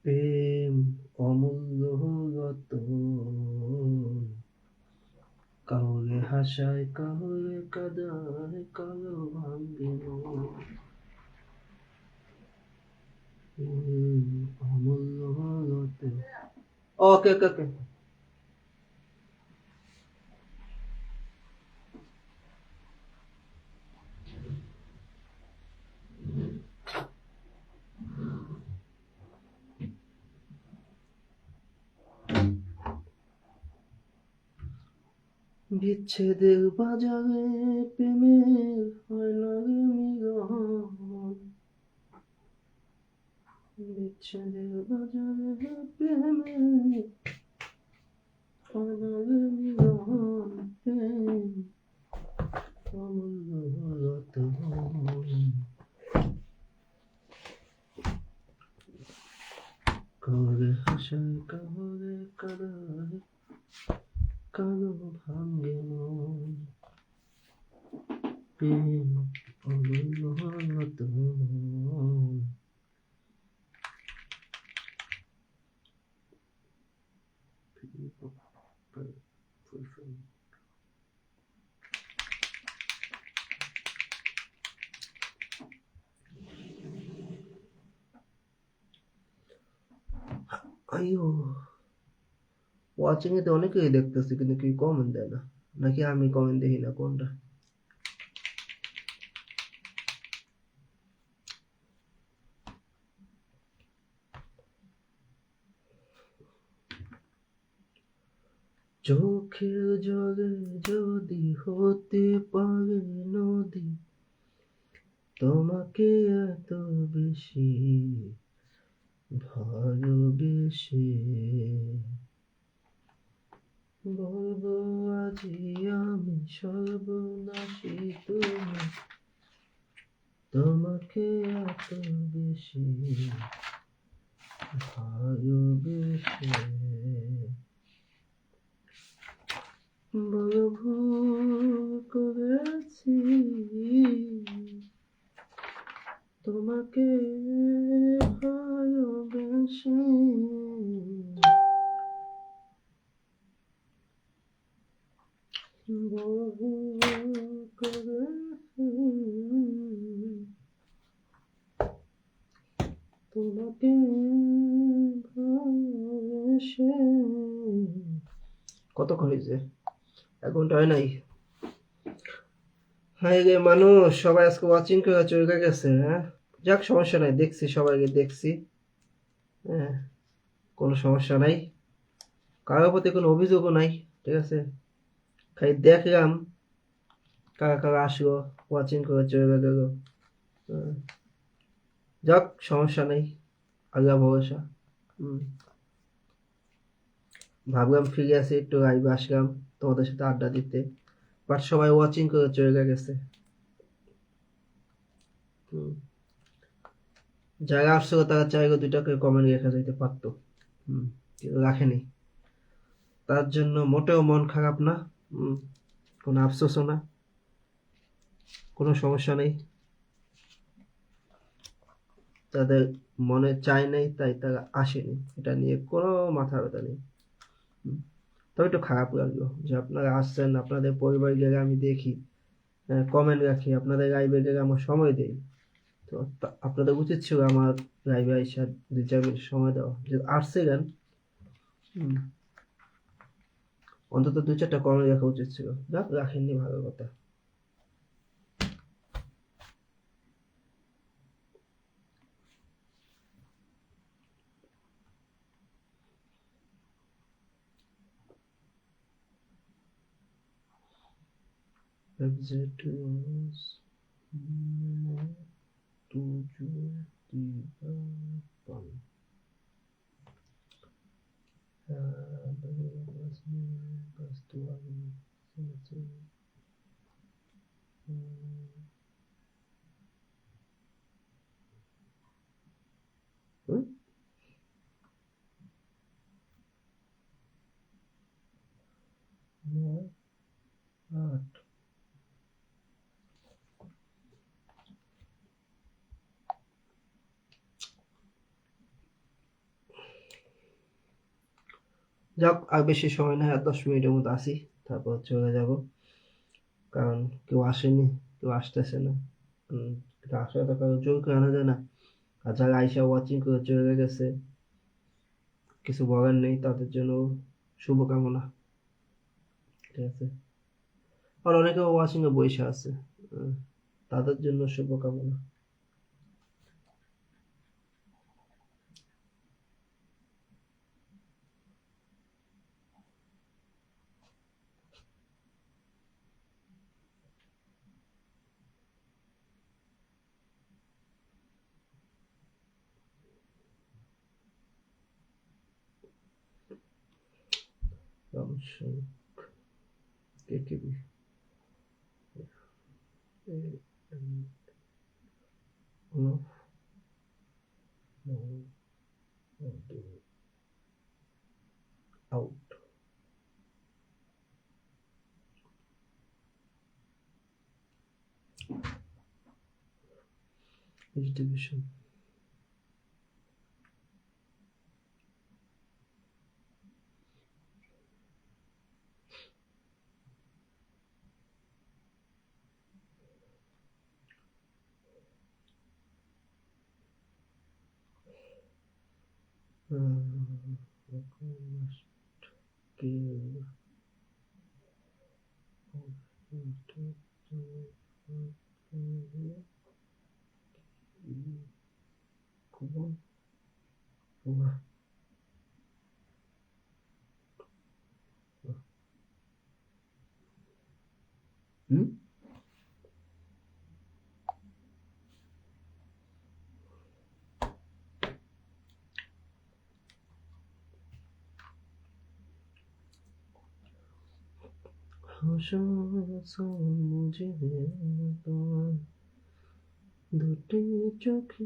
প্রেম অমূল্য রতন, কাউরে হাসায় কাউরে কাঁদায়, কারো ভাঙ্গে মন। অমূল্য রতন। ওকে ওকে ওকে। বিচ্ছেদের বাজারে প্রেমের হয় না রে মিলন, বিচ্ছেদের বাজারে প্রেমের হয় না রে মিলন, প্রেম অমূল্য রতন। কাউরে হাসায় কাউরে কাঁদায়, কারো ভাঙ্গে মন। প্রেম অমূল্য রতন। আইয়ো, ওয়াচিং এ তো অনেকেই দেখতেছি কিন্তু কেউ কমেন্ট দেয় না, নাকি আমি কমেন্ট দেখি না কোনটা? চোখের জলে যদি হতে পারে নদী, তোমাকে এত বেশি ভালোবেসে, বলবো আজি আমি সর্বনাশী তুমি, তোমাকে এত বেশি ভালোবেসে। বড় ভুল করেছি তোমাকে ভালোবেসে, বড় ভুল করেছি তোমাকে ভালোবেসে। কতক্ষণ হয়েছে? 1 ঘন্টা হয় নাই। হ্যাঁ রে মানুষ, সবাই আজকে ওয়াচিং করে চলে গেছে। হ্যাঁ যাক, সমস্যা নাই, দেখছি সবাইকে দেখছি। হ্যাঁ, কোনো সমস্যা নাই, কারোর প্রতি কোনো অভিযোগও নাই, ঠিক আছে। খালি দেখলাম কারা কারা আসলো, ওয়াচিং করে চলে গেল। যাক, সমস্যা নেই, আল্লাহ ভরসা। ভাবলাম ফিরে আসি, একটু লাইভে আসলাম তোমাদের সাথে আড্ডা দিতে, বাট সবাই ওয়াচিং করে চলে গেছে। যারা আসছিল তারা চাইলে 2টা করে কমেন্ট রেখে যেতে পারতো, কিন্তু রাখেনি। তার জন্য মোটেও মন খারাপ না, কোনো আফসোসও না, কোনো সমস্যা নেই। তাদের মনে চাই নাই তাই তারা আসেনি, এটা নিয়ে কোনো মাথা ব্যথা নেই। তবে একটু খারাপ লাগলো যে আপনারা আসছেন, আপনাদের পরিবার গেলে আমি দেখি, কমেন্ট রাখি, আপনাদের লাইভে গেলে আমার সময় দেই, তো আপনাদের উচিত ছিল আমার লাইভে আইসা 2-4 মিনিট সময় দেওয়া। যে আসছিলেন, অন্তত 2-4টা কমেন্ট রাখা উচিত ছিল, যাক রাখেননি, ভালো কথা। 9, 8। যাক, আর বেশি সময় নেই, আর 10 মিনিটের মতো আসি, তারপর চলে যাব। কারণ কেউ আসেনি, কেউ আসতেছে না। এটা আসলে তো কারো জোর করে আনা যায় না। আর যারা আইসা ওয়াচিং করে চলে গেছে, কিছু বলার নেই, তাদের জন্য শুভকামনা। ঠিক আছে, আর অনেকে ওয়াচিং এ বসে আছে, তাদের জন্য শুভকামনা। KKB out. Division. Kill. মুঝে তোমার দুটি চোখে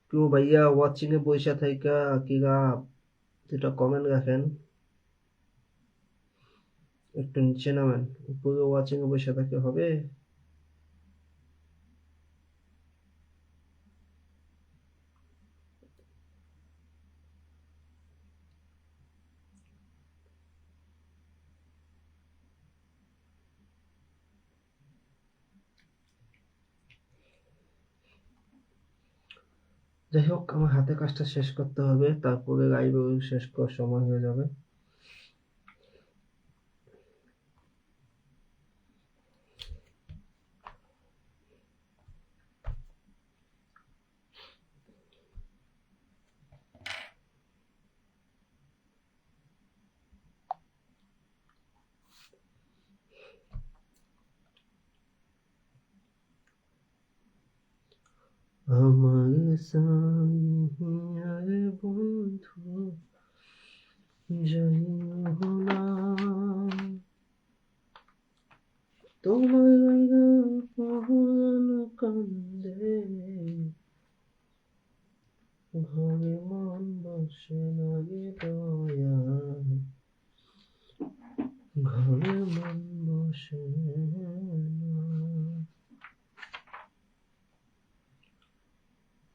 কেউ ভাইয়া ওয়াচিং এ বইসা থাইকা কিরা যেটা কমেন্ট রাখেন, একটু নিচে নামেন। উপরে ওয়াচিং এ বসে থাকতে হবে? যাই হোক, আমার হাতে কাজটা শেষ করতে হবে, তারপরে লাইভ শেষ করার সময় হয়ে যাবে। আমার সাইয়ারে বন্ধু যাইও না, তোমার পহরান কান্দে, ঘরে মন বসে না রে দয়া, ঘরে মন বসে না।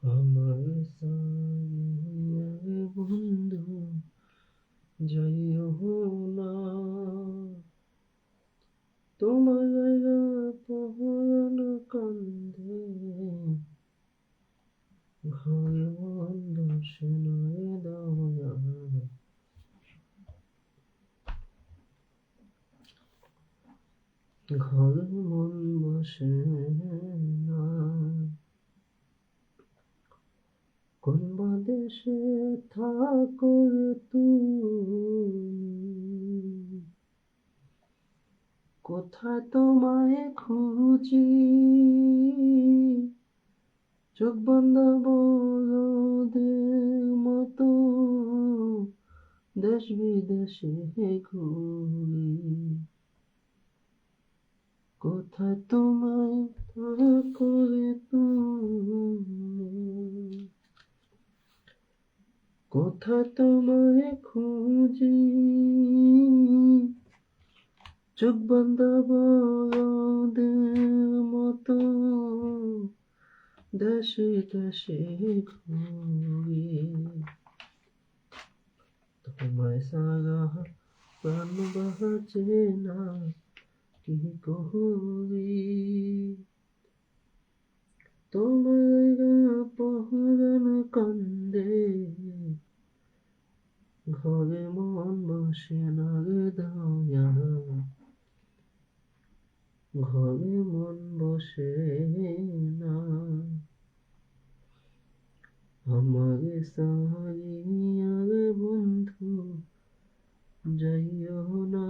আমার সাইয়ারে বন্ধু যাইও না, তোমার পহরান কান্দে, ঘরে মন বসে না রে দয়া, ঘরে মন বসে না। কোন দেশে থাকো রে তুমি, কোথায় তোমায় খুঁজি, চোখ বন্ধ বড়দের মতো দেশ বিদেশে ঘুরি, কোথায় তোমায় তাড়া করে তুমি, কোথায় তোমায় খুঁজি, চোখ বান্ধা বড়দের মতো দেশে দেশে ঘুরি, তোমায় সারা প্রাণ বাজে না, কি করি তোমায় পহরান কান্দে, ঘরে মন বসে না রে দয়া, ঘরে মন বসে না, আমারে সারিয়া রে বন্ধু যাইও না।